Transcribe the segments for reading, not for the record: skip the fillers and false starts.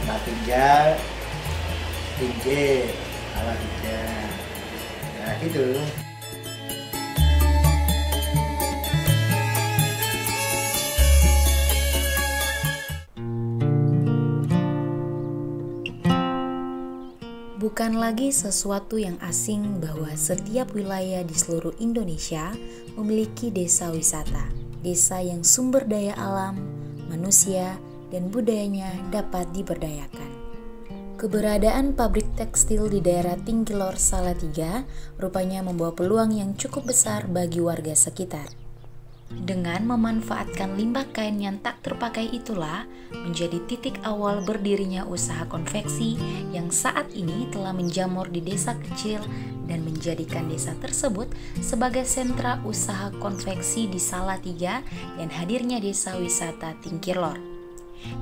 tempat tinggal, pinggir, awal tiga, ya gitu. Bukan lagi sesuatu yang asing bahwa setiap wilayah di seluruh Indonesia memiliki desa wisata. Desa yang sumber daya alam, manusia, dan budayanya dapat diberdayakan. Keberadaan pabrik tekstil di daerah Tingkilor Salatiga rupanya membawa peluang yang cukup besar bagi warga sekitar. Dengan memanfaatkan limbah kain yang tak terpakai itulah menjadi titik awal berdirinya usaha konveksi yang saat ini telah menjamur di desa kecil dan menjadikan desa tersebut sebagai sentra usaha konveksi di Salatiga dan hadirnya desa wisata Tingkilor.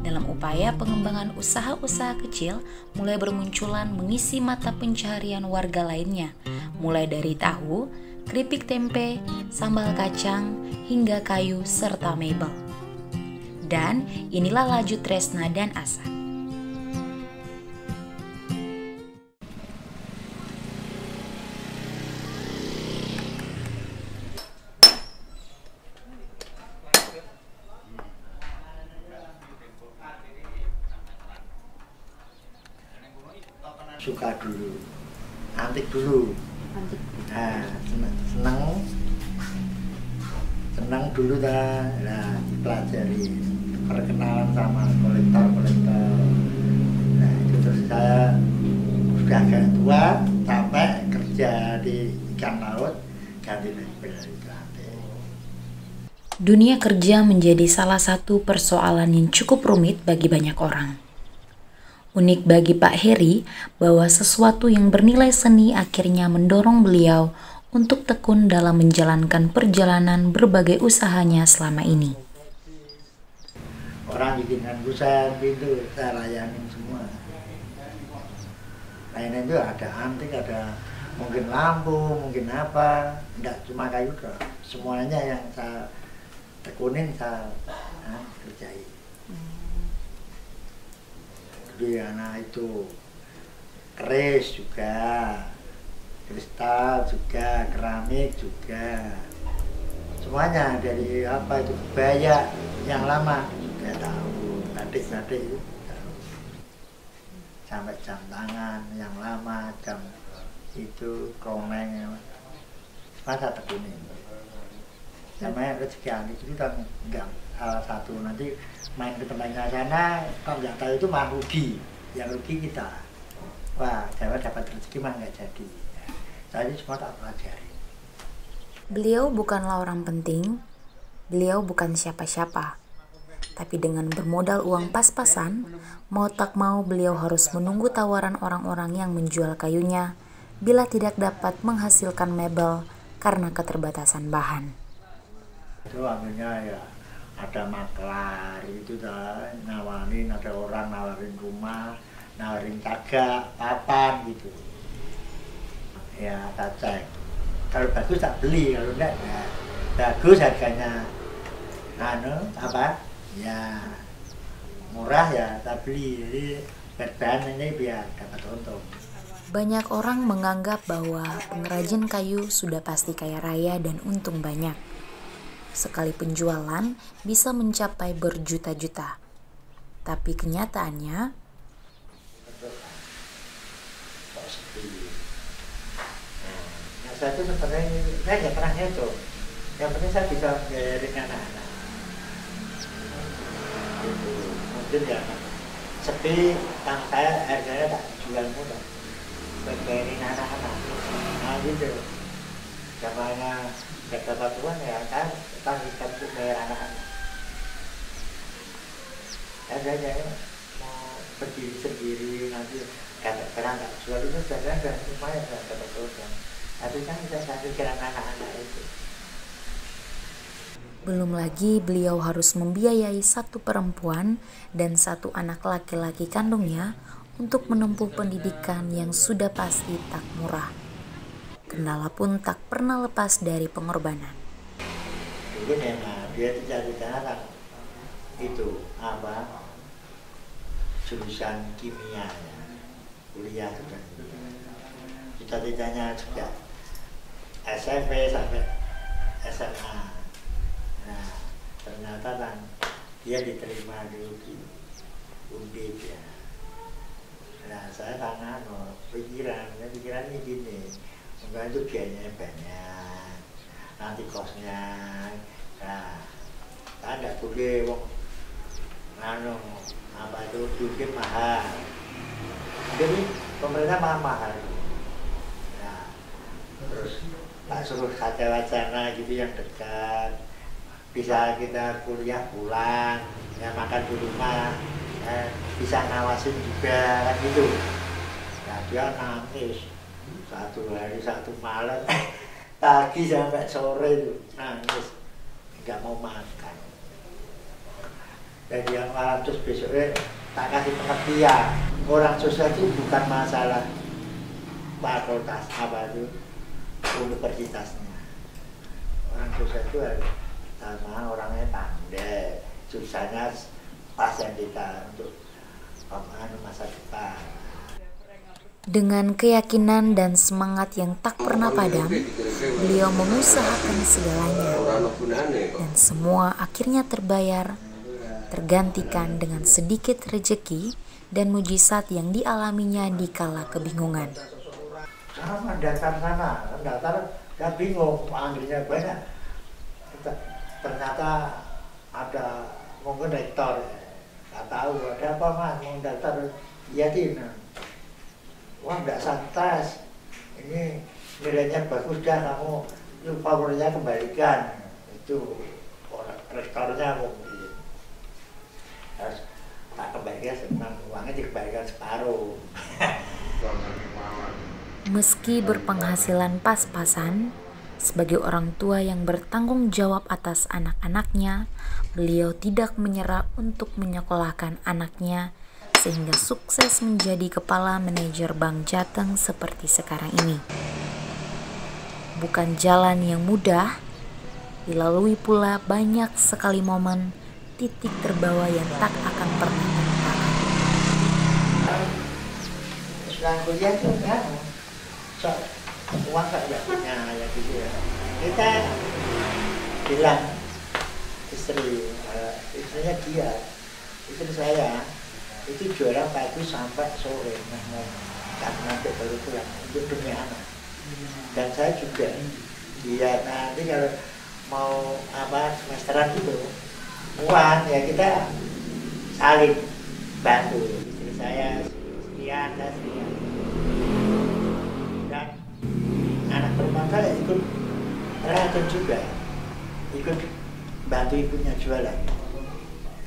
Dalam upaya pengembangan usaha-usaha kecil mulai bermunculan mengisi mata pencaharian warga lainnya, mulai dari tahu, keripik tempe, sambal kacang, hingga kayu serta mebel. Dan inilah laju Tresna dan Asa. Suka dulu, antik dulu. Nah, senang dulu dah, nah dipelajari perkenalan sama kolektor. Nah itu terus saya sudah agak tua, capek kerja di ikan laut, ganti dari itu. Dunia kerja menjadi salah satu persoalan yang cukup rumit bagi banyak orang. Unik bagi Pak Heri bahwa sesuatu yang bernilai seni akhirnya mendorong beliau untuk tekun dalam menjalankan perjalanan berbagai usahanya selama ini. Orang bikinkan busana itu saya layanin semua. Layanin itu ada antik, ada mungkin lampu, mungkin apa, enggak cuma kayu doang. Semuanya yang saya tekunin saya kerjain. Nah itu keris juga, kristal juga, keramik juga, semuanya dari apa itu kebaya yang lama juga tahu, batik itu tahu. Sampai jam tangan yang lama, jam itu komeng, masa tekunin. Namanya rezeki ahli itu kan enggak salah satu, nanti main ke tempatnya sana, kalau nggak tahu itu mah rugi, yang rugi kita. Wah, saya dapat rezeki mah nggak jadi. Saya cuma tak pelajari. Beliau bukanlah orang penting, beliau bukan siapa-siapa. Tapi dengan bermodal uang pas-pasan, mau tak mau beliau harus menunggu tawaran orang-orang yang menjual kayunya bila tidak dapat menghasilkan mebel karena keterbatasan bahan. Itu akhirnya ya ada maklar itu dah, nawarin, ada orang nawarin rumah, nawarin cagak, papan gitu. Ya saya cek, kalau bagus tak beli, kalau enggak ya bagus harganya ya murah ya tak beli, jadi berbahan ini biar dapat untung. Banyak orang menganggap bahwa pengrajin kayu sudah pasti kaya raya dan untung banyak. Sekali penjualan bisa mencapai berjuta-juta. Tapi kenyataannya, saya itu sebenarnya saya nggak pernah ngitung. Yang penting saya bisa bayarin anak-anak. Itu mungkin ya sepi, tang saya harganya tak jual murah. Bayarin anak-anak. Nah gitu. Zamannya nggak dapat uang ya kan tanggung untuk bayar anak-anak. Saya mau berdiri sendiri nanti kadang-kadang nggak jual itu sudah lumayan dapat uang. Tapi kan kita sambil jalan anak-anak itu. Belum lagi beliau harus membiayai satu perempuan dan satu anak laki-laki kandungnya untuk menempuh pendidikan yang sudah pasti tak murah. Kendala pun tak pernah lepas dari pengorbanan. Dulu memang dia dicari cara itu apa jurusan kimia ya, kuliah sudah. Cita-citanya juga SMP sampai SMA. Nah, ternyata kan dia diterima dulu di Undip ya. Nah, saya kan pikirannya gini, enggak itu biayanya banyak, nanti kosnya, nah, ada boleh wong, apa itu bikin mahal, jadi pemerintah mahal. Nah, terus tak suruh kaca wacana gitu yang dekat, bisa kita kuliah pulang, ya makan di rumah, bisa ngawasin juga kan gitu. Nah, dia nangis 1 hari 1 malam pagi sampai sore itu nangis, nggak mau makan. Dan yang malam terus besoknya tak kasih pengertian, orang susah itu bukan masalah fakultas apa itu universitasnya. Orang susah itu harus sama orangnya pandai, susahnya pasien kita untuk masa depan. Dengan keyakinan dan semangat yang tak pernah padam, beliau mengusahakan segalanya, dan semua akhirnya terbayar, tergantikan dengan sedikit rejeki dan mujizat yang dialaminya di kala kebingungan. Sama daftar sana, daftar gak bingung, panggilnya banyak. Ternyata ada mungkin rektor, nggak tahu ada apa mas, mau daftar yakin. Wah nggak santas, ini nilainya bagus dah kamu, itu favoritnya kembalikan, itu orang rektornya mungkin harus tak kembalikan, senang uangnya dikembalikan separuh. Meski berpenghasilan pas-pasan, sebagai orang tua yang bertanggung jawab atas anak-anaknya, beliau tidak menyerah untuk menyekolahkan anaknya sehingga sukses menjadi kepala manajer Bank Jateng seperti sekarang ini. Bukan jalan yang mudah, dilalui pula banyak sekali momen titik terbawa yang tak akan pernah terlupakan. Setelah kuliah tuh kan, uang nggak punya ya gitu ya. Kita bilang istrinya dia, istri saya itu jualan pagi sampai sore, karena nanti baru pulang untuk demi anak. Dan saya juga, dia nanti kalau mau apa semesteran gitu, uang ya kita saling bantu. Istri saya sekian dan sekian. Dan anak perempuan saya ikut rajin juga, ikut bantu ibunya jualan.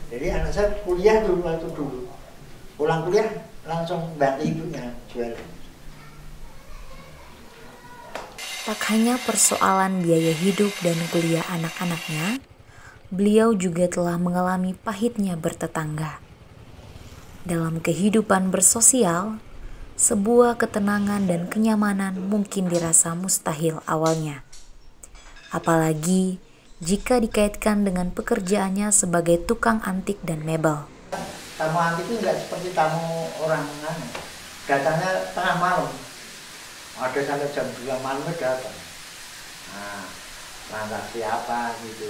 Jadi anak saya kuliah dulu waktu dulu. Pulang kuliah langsung bantu ibunya jualan. Tak hanya persoalan biaya hidup dan kuliah anak-anaknya, beliau juga telah mengalami pahitnya bertetangga. Dalam kehidupan bersosial, sebuah ketenangan dan kenyamanan mungkin dirasa mustahil awalnya. Apalagi jika dikaitkan dengan pekerjaannya sebagai tukang antik dan mebel. Tamu antik itu nggak seperti tamu orang mana. Datangnya tengah malam. Ada sampai jam 2 malam datang. Nah, transaksi apa gitu.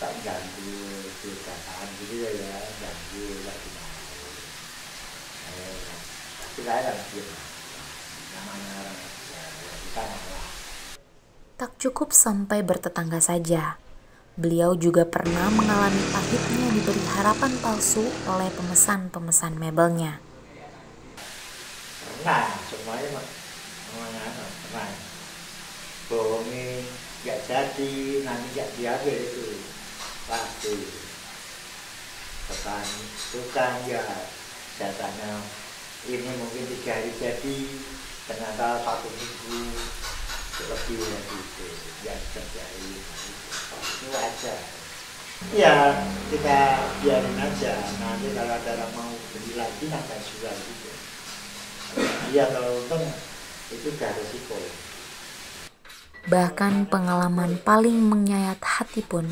Tak ganggu, datang gitu ya, ganggu lagi. Tapi saya kan diam. Namanya orang kita malah. Tak cukup sampai bertetangga saja. Beliau juga pernah mengalami pahitnya diberi harapan palsu oleh pemesan-pemesan mebelnya. Pernah, semuanya pernah. Bohongin, nggak jadi, nanti nggak diambil itu. Pasti. Tukang ya, jatahnya ini mungkin 3 hari jadi, ternyata 1 minggu lebih dari itu, ya terjadi. Itu aja. Ya kita biarin aja. Nanti kalau ada orang mau beli lagi nanti jual gitu. Iya kalau untung itu udah resiko. Bahkan pengalaman paling menyayat hati pun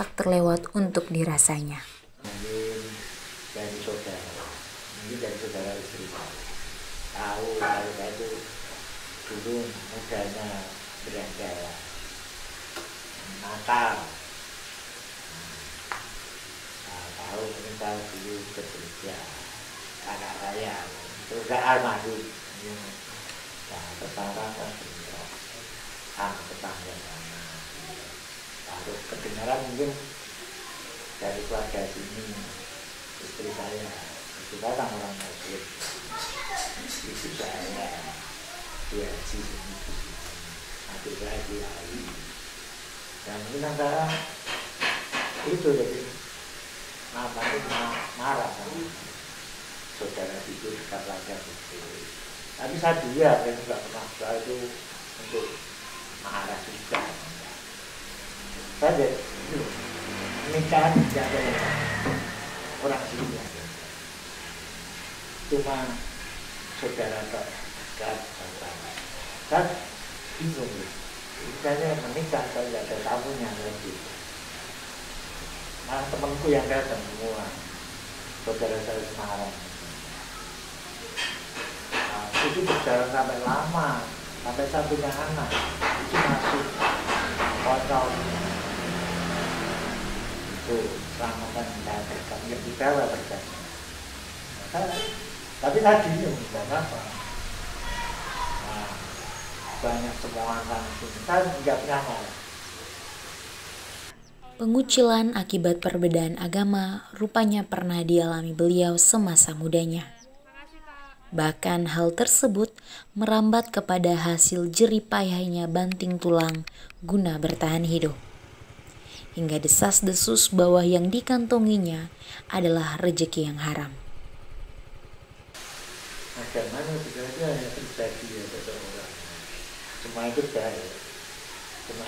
tak terlewat untuk dirasanya. Mungkin dari saudara Ini dari saudara istri saya. Tahu kalau saya itu dulu mudanya berandal, nakal. Nah, tahu mungkin tahu dulu bekerja, kakak saya itu gak almarhum. Nah, tetangga kan beliau, tetangga sana. Lalu kedengaran mungkin dari keluarga sini, istri saya kan orang Muslim, istri saya dia haji sini, adik saya kiai, dan mungkin antara itu jadi marah sama saudara itu dekat pelajar itu. Tapi saya dia nggak pernah saya itu untuk marah juga. Saya jadi pernikahan tidak ada orang sini aja. Cuma saudara dekat kan bingung. Saya menikah saya tidak ada tamunya lagi. Nah temanku yang datang semua saudara saya Semarang. Nah, itu berjalan sampai lama, sampai saya punya anak itu masuk kontrol itu selamatan saya berkat ngerti saya berkat. Tapi tadi nggak apa. Nah, banyak semua anak itu saya nggak pernah marah. Pengucilan akibat perbedaan agama rupanya pernah dialami beliau semasa mudanya. Bahkan hal tersebut merambat kepada hasil jeripayahnya banting tulang guna bertahan hidup. Hingga desas-desus bahwa yang dikantonginya adalah rezeki yang haram. Agamanya juga hanya pribadi ya seseorang. Semua itu baik. Cuma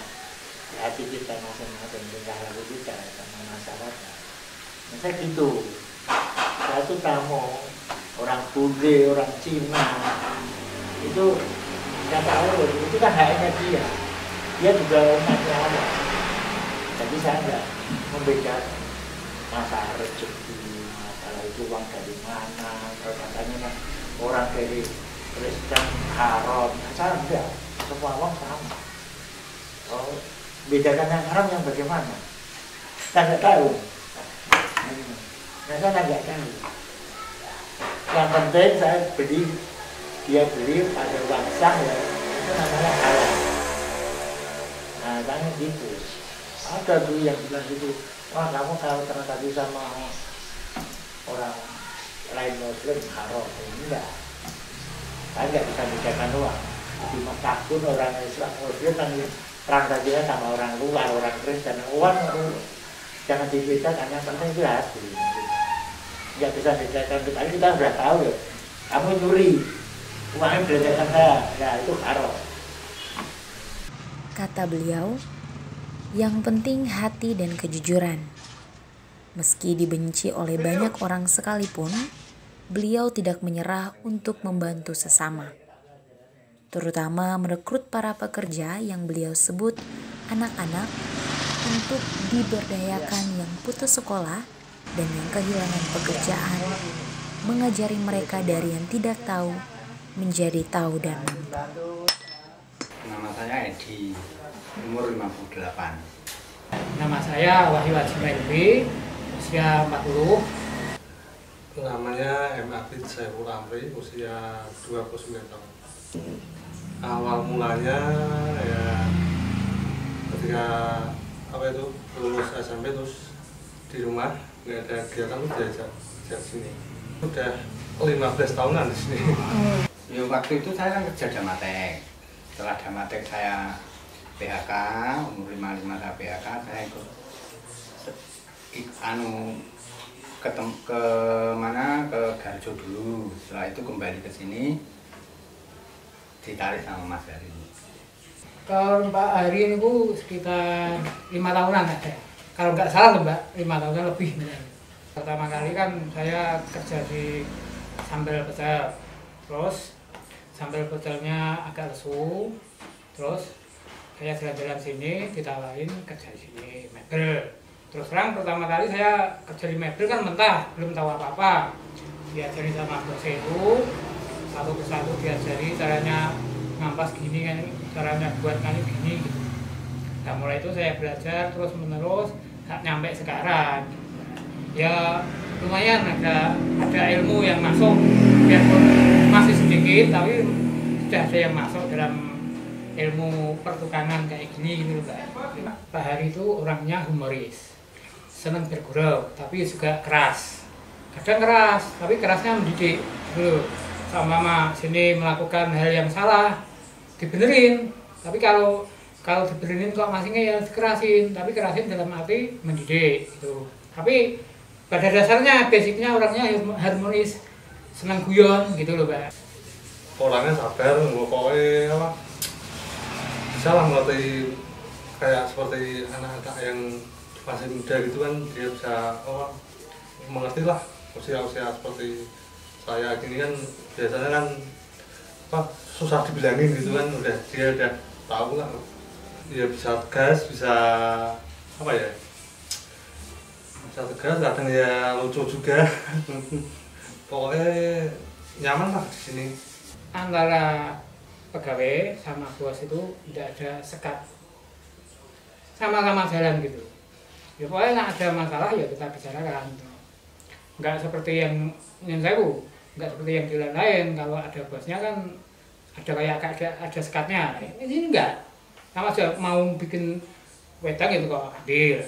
hati kita masing-masing, tingkah laku kita sama masyarakat. Saya gitu. Saya itu tamu orang Bule, orang Cina itu nggak tahu, itu kan haknya dia juga umatnya Allah. Jadi saya nggak membedakan masalah rezeki, masalah itu uang dari mana, kalau katanya orang dari Kristen haram, saya enggak, semua uang sama. Oh, bedakan yang haram yang bagaimana? Saya nggak tahu. Nah, saya nggak tahu. Yang penting saya dia beli pada uang sah ya, itu namanya halal. Nah, tanya gitu. Ada dulu yang bilang gitu, wah kamu kalau transaksi sama orang lain Muslim haram. Enggak. Saya nggak bisa bedakan uang. Di Mekah pun orang Islam Muslim kan transaksinya sama orang luar, orang Kristen. Uang jangan dibedakan, yang penting itu hati. Nggak bisa bedakan, kita sudah tahu ya. Kamu nyuri, uangnya bedakan saya, ya itu haram. Kata beliau, yang penting hati dan kejujuran. Meski dibenci oleh banyak orang sekalipun, beliau tidak menyerah untuk membantu sesama. Terutama merekrut para pekerja yang beliau sebut anak-anak untuk diberdayakan yang putus sekolah dan yang kehilangan pekerjaan, mengajari mereka dari yang tidak tahu menjadi tahu dan mampu. Nama saya Edi, umur 58. Nama saya Wahyu Haji, usia 40. Namanya M. Abid Saiful Amri, usia 29 tahun. Awal mulanya ya ketika lulus SMP terus di rumah nggak ada kegiatan, tuh diajak sini. Udah 15 tahunan di sini. Ya, waktu itu saya kan kerja Damatek. Setelah Damatek saya PHK, umur 55 saya PHK, saya ikut ke mana, ke Garjo dulu. Setelah itu kembali ke sini, ditarik sama Mas Hari. Kalau Mbak Hari ini bu sekitar 5 tahunan ada. Kalau nggak salah Mbak, 5 tahunan lebih. Pertama kali kan saya kerja di sambal pecel, terus sambal pecelnya agak lesu, terus saya jalan-jalan sini ditawarin kerja di sini mebel. Terus terang pertama kali saya kerja di mebel kan mentah, belum tahu apa-apa. Diajari sama bos itu, satu persatu diajari caranya ngampas gini kan, caranya buat kayu gini gitu. Nah mulai itu saya belajar terus menerus nyampe sekarang. Ya lumayan ada ilmu yang masuk, biarpun masih sedikit tapi sudah ada yang masuk dalam ilmu pertukangan kayak gini gitu Mbak. Pak Hari itu orangnya humoris, senang bergurau tapi juga keras. Kadang keras tapi kerasnya mendidik dulu. Sama mama sini melakukan hal yang salah dibenerin, tapi kalau dibenerin kok masih ya dikerasin, tapi kerasin dalam arti mendidik gitu. Tapi pada dasarnya basicnya orangnya harmonis, senang guyon gitu loh Mbak. Orangnya sabar, pokoknya apa, bisa lah melatih kayak seperti anak-anak yang masih muda gitu kan, dia bisa apa, mengerti lah usia-usia seperti saya gini kan, biasanya kan apa, susah dibilangin gitu kan, dia udah tahu lah, dia bisa tegas, bisa apa ya, bisa tegas, kadang ya lucu juga. Pokoknya nyaman lah di sini. Antara pegawai sama bos itu tidak ada sekat, sama-sama jalan gitu. Ya pokoknya nggak ada masalah ya kita bicarakan. Nggak seperti yang saya nggak seperti yang di lain. Kalau ada bosnya kan ada kayak ada sekatnya. Ini enggak. Sama aja mau bikin wedang itu kok adil.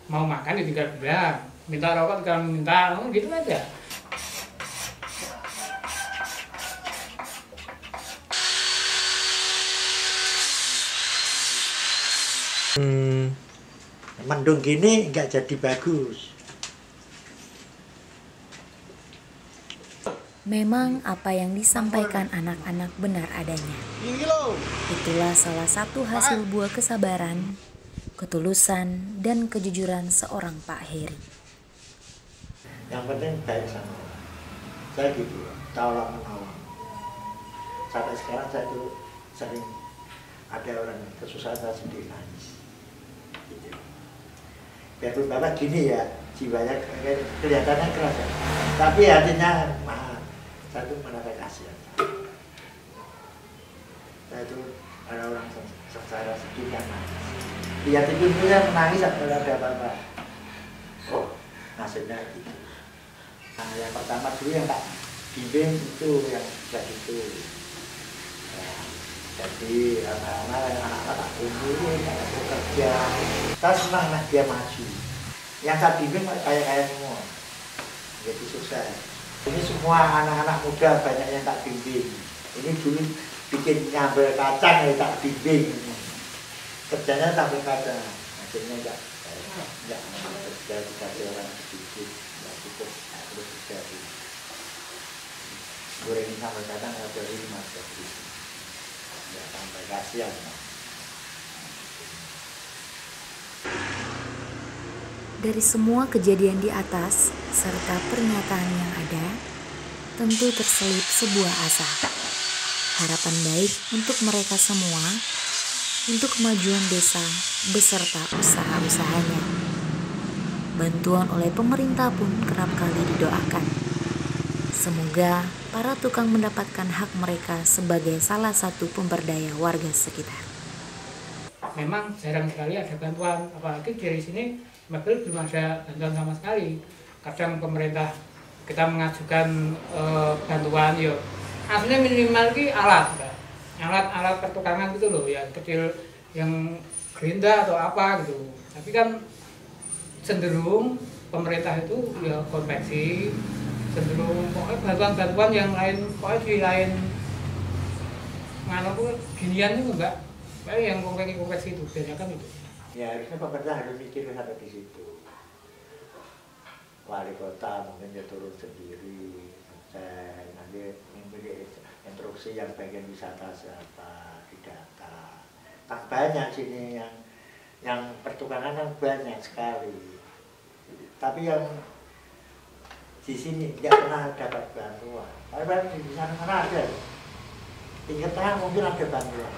Mau makan ya tinggal bilang. Minta rokok tinggal minta, gitu aja. Mendung gini nggak jadi bagus. Memang apa yang disampaikan anak-anak benar adanya. Itulah salah satu hasil buah kesabaran, ketulusan, dan kejujuran seorang Pak Heri. Yang penting baik sama orang. Saya gitu, tolong menolong. Sampai sekarang saya tuh sering ada orang kesusahan saya sendiri nangis. Gitu. Biarpun Bapak gini ya, jiwanya kelihatannya keras ya. Tapi hatinya mahal. Saya tuh merasa kasihan. Saya tuh ada orang secara sedih kan nangis. Lihat ibunya menangis kalau ada apa-apa. Oh, nasibnya gitu. Nah, yang pertama dulu yang tak bimbing itu yang kayak gitu. Ya, jadi anak-anak tak umur, tak bekerja. Saya senang lah dia maju. Yang saya bimbing kayak semua. Jadi sukses. Ini semua anak-anak muda banyak yang tak bimbing. Ini dulu bikin nyambel kacang ya tak bimbing. Kerjanya sampai kacang. Akhirnya enggak kerja dikasih orang sedikit, enggak cukup, terus jadi gorengin sampai kacang nggak dari 15 ribu. Enggak sampai kasihan. Dari semua kejadian di atas serta pernyataan yang ada, tentu terselip sebuah asa. Harapan baik untuk mereka semua, untuk kemajuan desa beserta usaha-usahanya. Bantuan oleh pemerintah pun kerap kali didoakan. Semoga para tukang mendapatkan hak mereka sebagai salah satu pemberdaya warga sekitar. Memang jarang sekali ada bantuan, apalagi dari sini mebel belum ada bantuan sama sekali. Kadang pemerintah kita mengajukan bantuan yo, aslinya minimal ki alat pertukangan gitu loh, yang kecil, yang gerinda atau apa gitu. Tapi kan cenderung pemerintah itu ya konveksi, cenderung pokoknya bantuan-bantuan yang lain, pokoknya di lain mana pun ginian itu enggak. Kayak yang konveksi itu biasanya kan itu. Ya harusnya pemerintah harus mikir sampai di situ. Wali kota mungkin dia turun sendiri, nanti memberi instruksi yang bagian wisata siapa, didata. Tak banyak sini yang pertukangan kan banyak sekali. Tapi yang di sini tidak pernah dapat bantuan. Tapi di sana ada. Tingkat tengah mungkin ada bantuan.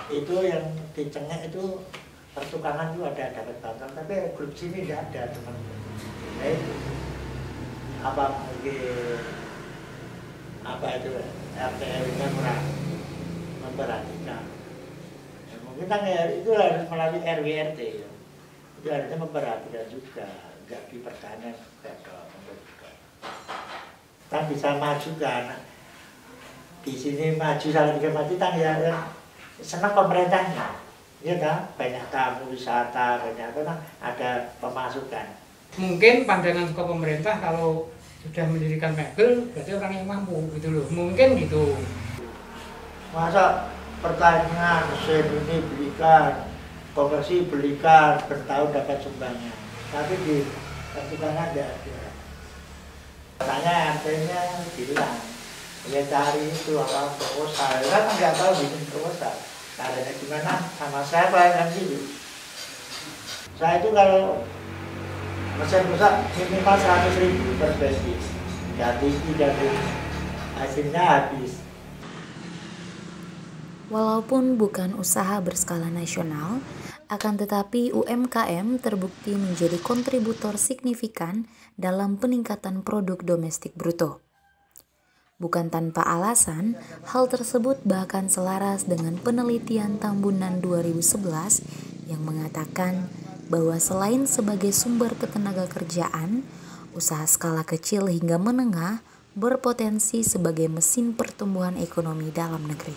Itu yang di Cengek itu pertukangan itu ada dapat bantuan, tapi grup sini tidak ada teman. Nah itu apa itu RT RW-nya kurang memperhatikan. Ya, mungkin kan itu harus melalui RW RT ya. Itu harusnya memperhatikan juga, nggak dipertahankan juga dong. Kan bisa maju kan, di sini maju salah tiga maju kan ya senang pemerintahnya. Iya kan, banyak tamu wisata, banyak apa kan, ada pemasukan. Mungkin pandangan ke pemerintah kalau sudah mendirikan mebel berarti orang yang mampu gitu loh, mungkin gitu. Masa pertanyaan mesin ini belikan, konversi belikan, bertahun dapat sumbangan, tapi di pertukangan tidak ada. Katanya RT-nya bilang, ya cari itu apa proposal, kan nggak tahu bikin proposal. Caranya gimana, sama siapa kan gitu. Saya itu kalau mesin rusak minimal 100.000 per besi, nggak tinggi dan hasilnya habis. Walaupun bukan usaha berskala nasional, akan tetapi UMKM terbukti menjadi kontributor signifikan dalam peningkatan produk domestik bruto. Bukan tanpa alasan, hal tersebut bahkan selaras dengan penelitian Tambunan 2011 yang mengatakan bahwa selain sebagai sumber ketenaga kerjaan, usaha skala kecil hingga menengah berpotensi sebagai mesin pertumbuhan ekonomi dalam negeri.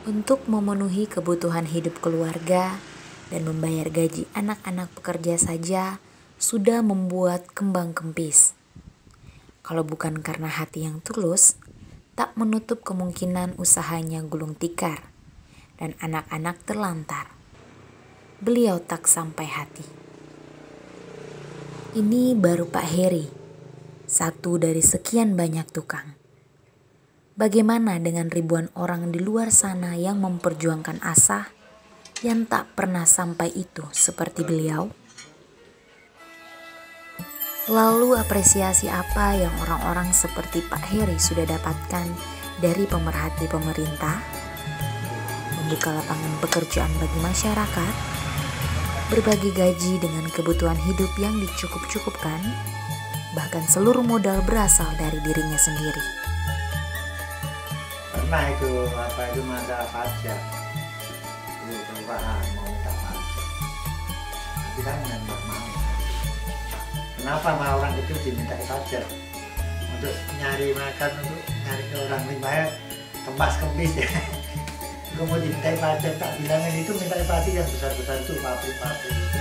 Untuk memenuhi kebutuhan hidup keluarga dan membayar gaji anak-anak pekerja saja sudah membuat kembang kempis. Kalau bukan karena hati yang tulus, tak menutup kemungkinan usahanya gulung tikar dan anak-anak terlantar. Beliau tak sampai hati. Ini baru Pak Heri, satu dari sekian banyak tukang. Bagaimana dengan ribuan orang di luar sana yang memperjuangkan asa yang tak pernah sampai itu seperti beliau? Lalu apresiasi apa yang orang-orang seperti Pak Heri sudah dapatkan dari pemerhati pemerintah? Membuka lapangan pekerjaan bagi masyarakat, berbagi gaji dengan kebutuhan hidup yang dicukup-cukupkan, bahkan seluruh modal berasal dari dirinya sendiri. Pernah itu masalah pajak, perubahan mau minta pajak, tapi kan nggak mau. Kenapa mau orang itu diminta pajak untuk nyari makan, untuk nyari orang limanya kemas kempis ya. Gue mau diminta pajak, tak bilangin itu minta pajak yang besar-besar itu pabrik-pabrik itu.